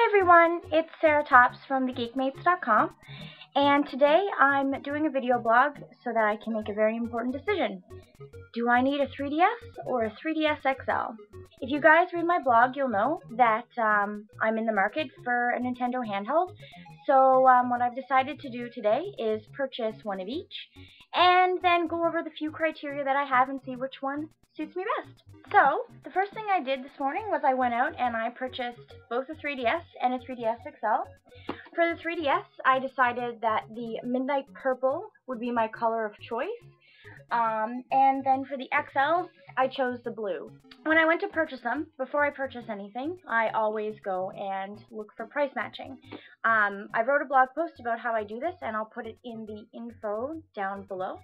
Hi everyone, it's CeraTopz from thegeekmates.com, and today I'm doing a video blog so that I can make a very important decision. Do I need a 3DS or a 3DS XL? If you guys read my blog, you'll know that I'm in the market for a Nintendo handheld, so what I've decided to do today is purchase one of each, and then go over the few criteria that I have and see which one suits me best. So, the first thing I did this morning was I went out and I purchased both a 3DS and a 3DS XL. For the 3DS, I decided that the Midnight Purple would be my color of choice. And then for the XL, I chose the blue. When I went to purchase them, before I purchase anything, I always go and look for price matching. I wrote a blog post about how I do this, and I'll put it in the info down below.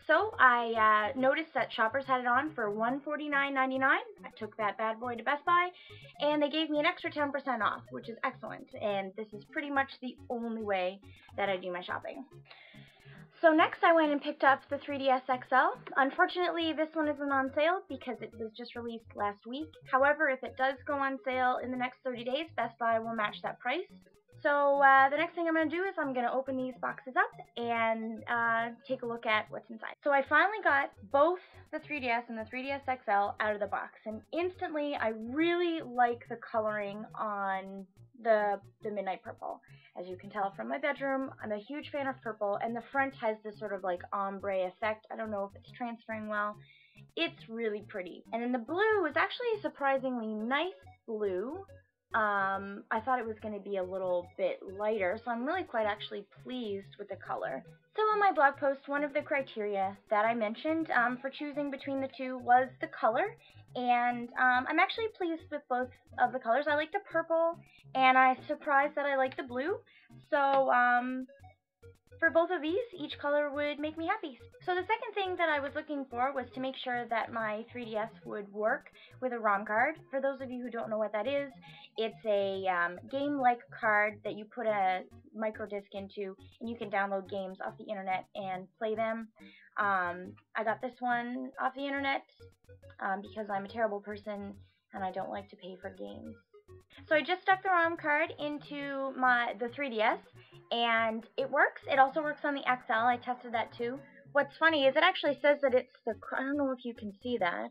So I noticed that Shoppers had it on for $149.99. I took that bad boy to Best Buy, and they gave me an extra 10% off, which is excellent. And this is pretty much the only way that I do my shopping. So next I went and picked up the 3DS XL. Unfortunately, this one isn't on sale because it was just released last week. However, if it does go on sale in the next 30 days, Best Buy will match that price. So the next thing I'm going to do is I'm going to open these boxes up and take a look at what's inside. So I finally got both the 3DS and the 3DS XL out of the box, and instantly I really like the coloring on the Midnight Purple. As you can tell from my bedroom, I'm a huge fan of purple, and the front has this sort of like ombre effect. I don't know if it's transferring well. It's really pretty. And then the blue is actually a surprisingly nice blue. I thought it was going to be a little bit lighter, so I'm really quite actually pleased with the color. So on my blog post, one of the criteria that I mentioned for choosing between the two was the color, and I'm actually pleased with both of the colors. I like the purple, and I'm surprised that I like the blue, so for both of these, each color would make me happy. So the second thing that I was looking for was to make sure that my 3DS would work with a ROM card. For those of you who don't know what that is, it's a game-like card that you put a micro disc into, and you can download games off the internet and play them. I got this one off the internet because I'm a terrible person and I don't like to pay for games. So I just stuck the ROM card into the 3DS, and it works. It also works on the XL. I tested that too. What's funny is it actually says that it's I don't know if you can see that.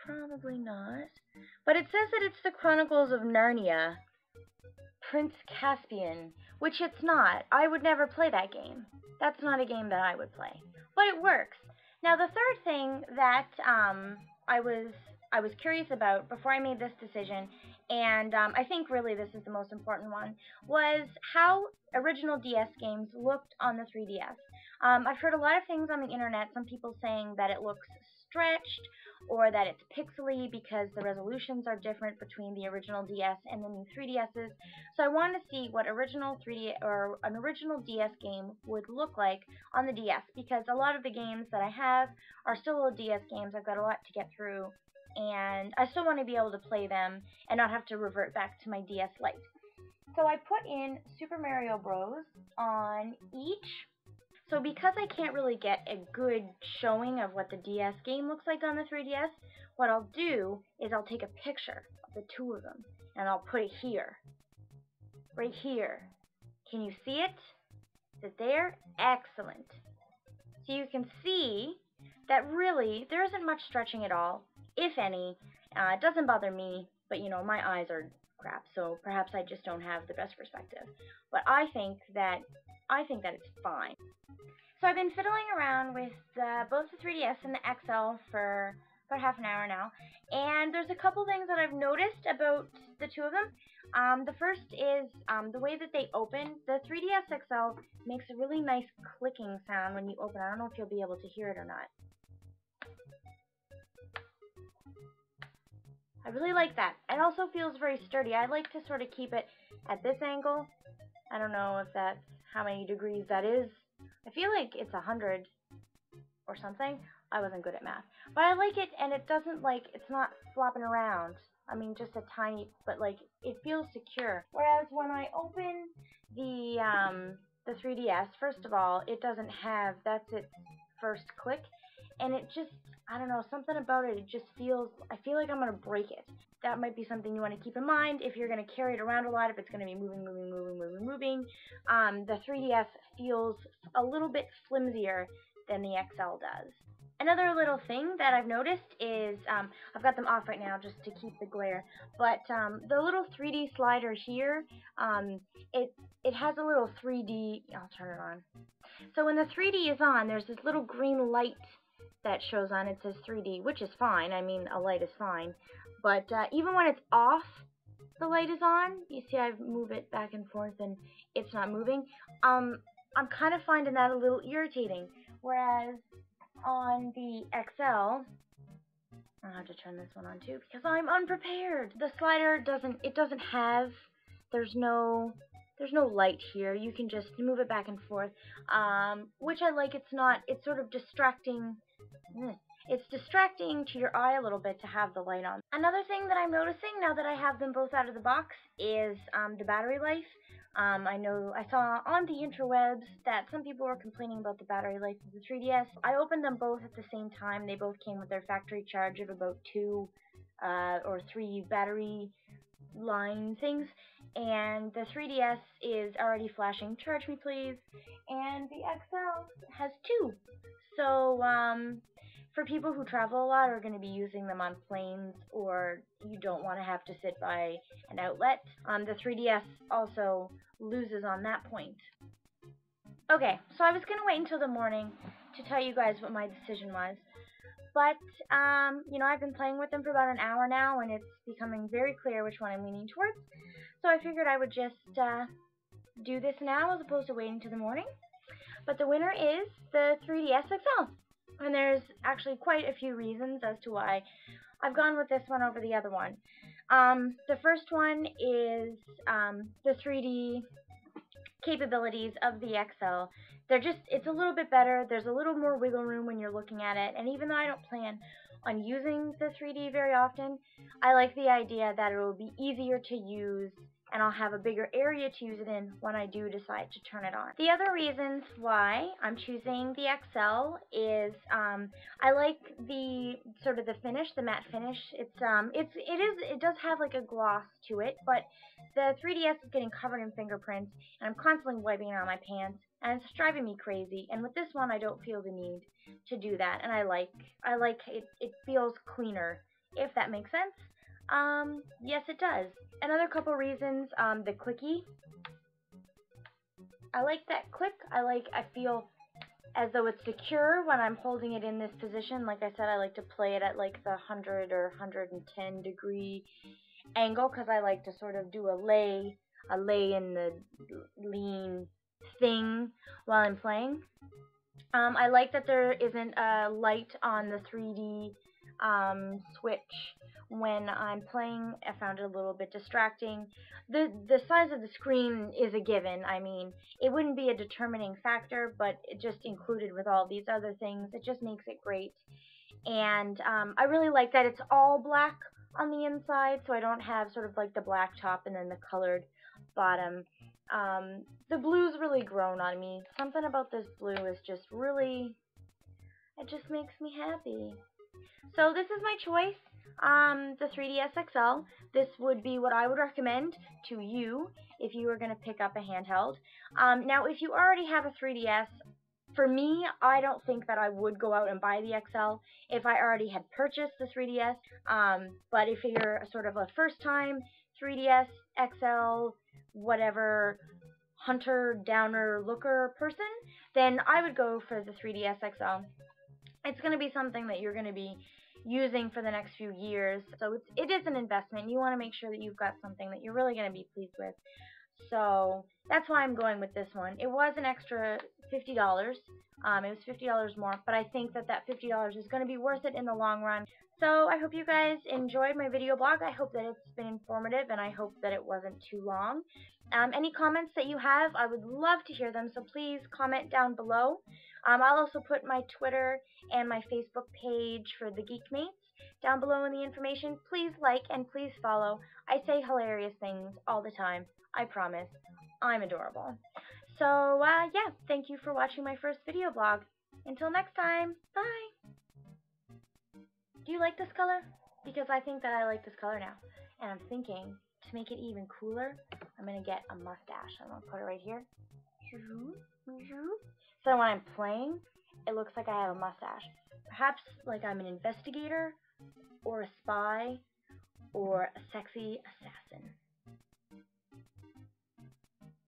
Probably not. But it says that it's the Chronicles of Narnia, Prince Caspian, which it's not. I would never play that game. That's not a game that I would play. But it works. Now the third thing that I was curious about before I made this decision, and I think really this is the most important one, was how original DS games looked on the 3DS. I've heard a lot of things on the internet, some people saying that it looks stretched or that it's pixely because the resolutions are different between the original DS and the new 3DSs. So I wanted to see what an original DS game would look like on the DS, because a lot of the games that I have are still old DS games. I've got a lot to get through, and I still want to be able to play them and not have to revert back to my DS Lite. So I put in Super Mario Bros. On each. So because I can't really get a good showing of what the DS game looks like on the 3DS, what I'll do is I'll take a picture of the two of them, and I'll put it here. Right here. Can you see it? Is it there? Excellent. So you can see that really there isn't much stretching at all, if any. It doesn't bother me, but you know, my eyes are crap, so perhaps I just don't have the best perspective. But I think that it's fine. So I've been fiddling around with both the 3DS and the XL for about half an hour now, and there's a couple things that I've noticed about the two of them. The first is the way that they open. The 3DS XL makes a really nice clicking sound when you open. I don't know if you'll be able to hear it or not. I really like that. It also feels very sturdy. I like to sort of keep it at this angle. I don't know if that's how many degrees that is. I feel like it's 100 or something. I wasn't good at math. But I like it, and it doesn't it's not flopping around. I mean, just a tiny, but it feels secure. Whereas when I open the 3DS, first of all, it doesn't have, that's its first click, and it just, I don't know, something about it, it just feels, I feel like I'm going to break it. that might be something you want to keep in mind if you're going to carry it around a lot, if it's going to be moving. The 3DS feels a little bit flimsier than the XL does. Another little thing that I've noticed is, I've got them off right now just to keep the glare, but the little 3D slider here, it has a little 3D, I'll turn it on. So when the 3D is on, there's this little green light that shows on. It says 3D, which is fine. I mean, a light is fine. But even when it's off, the light is on. You see I move it back and forth and it's not moving. I'm kind of finding that a little irritating. Whereas on the XL, I'll have to turn this one on too because I'm unprepared. The slider doesn't have, there's no light here. You can just move it back and forth, which I like. It's sort of distracting. It's distracting to your eye a little bit to have the light on. Another thing that I'm noticing now that I have them both out of the box is the battery life. I saw on the interwebs that some people were complaining about the battery life of the 3DS. I opened them both at the same time. They both came with their factory charge of about 2 or 3 battery line things, and the 3DS is already flashing "charge me please," and the XL has 2. So for people who travel a lot or are going to be using them on planes, or you don't want to have to sit by an outlet, the 3DS also loses on that point. Okay, so I was going to wait until the morning to tell you guys what my decision was. But, you know, I've been playing with them for about an hour now, and it's becoming very clear which one I'm leaning towards. So I figured I would just do this now as opposed to waiting till the morning. But the winner is the 3DS XL. And there's actually quite a few reasons as to why I've gone with this one over the other one. The first one is the 3D capabilities of the XL. It's a little bit better. There's a little more wiggle room when you're looking at it, and even though I don't plan on using the 3D very often, I like the idea that it will be easier to use and I'll have a bigger area to use it in when I do decide to turn it on. The other reasons why I'm choosing the XL is I like the sort of the finish, the matte finish. It does have like a gloss to it, but the 3DS is getting covered in fingerprints, and I'm constantly wiping it on my pants, and it's driving me crazy. And with this one, I don't feel the need to do that, and I like it. It feels cleaner, if that makes sense. Yes, it does. Another couple reasons, the clicky. I like that click. I feel as though it's secure when I'm holding it in this position. Like I said, I like to play it at like the 100 or 110 degree angle because I like to sort of do a lay in the lean thing while I'm playing. I like that there isn't a light on the 3D switch when I'm playing. I found it a little bit distracting. The size of the screen is a given. I mean, it wouldn't be a determining factor, but it just included with all these other things, it just makes it great. And I really like that it's all black on the inside, so I don't have sort of like the black top and then the colored bottom. The blue's really grown on me. Something about this blue is just really, it just makes me happy. So this is my choice, the 3DS XL. This would be what I would recommend to you if you were going to pick up a handheld. Now, if you already have a 3DS, for me, I don't think that I would go out and buy the XL if I already had purchased the 3DS. But if you're sort of a first-time 3DS XL, whatever, hunter, downer, looker person, then I would go for the 3DS XL. It's going to be something that you're going to be using for the next few years, so it is an investment. You want to make sure that you've got something that you're really going to be pleased with. So that's why I'm going with this one. It was an extra $50. It was $50 more, but I think that that $50 is going to be worth it in the long run. So I hope you guys enjoyed my video blog. I hope that it's been informative, and I hope that it wasn't too long. Any comments that you have, I would love to hear them, so please comment down below. I'll also put my Twitter and my Facebook page for the Geekmates down below in the information. Please like and please follow. I say hilarious things all the time. I promise. I'm adorable. So, yeah, thank you for watching my first video blog. Until next time, bye! Do you like this color? because I think that I like this color now. And I'm thinking, to make it even cooler, I'm going to get a mustache. I'm going to put it right here. So when I'm playing, it looks like I have a mustache. Perhaps like I'm an investigator, or a spy, or a sexy assassin.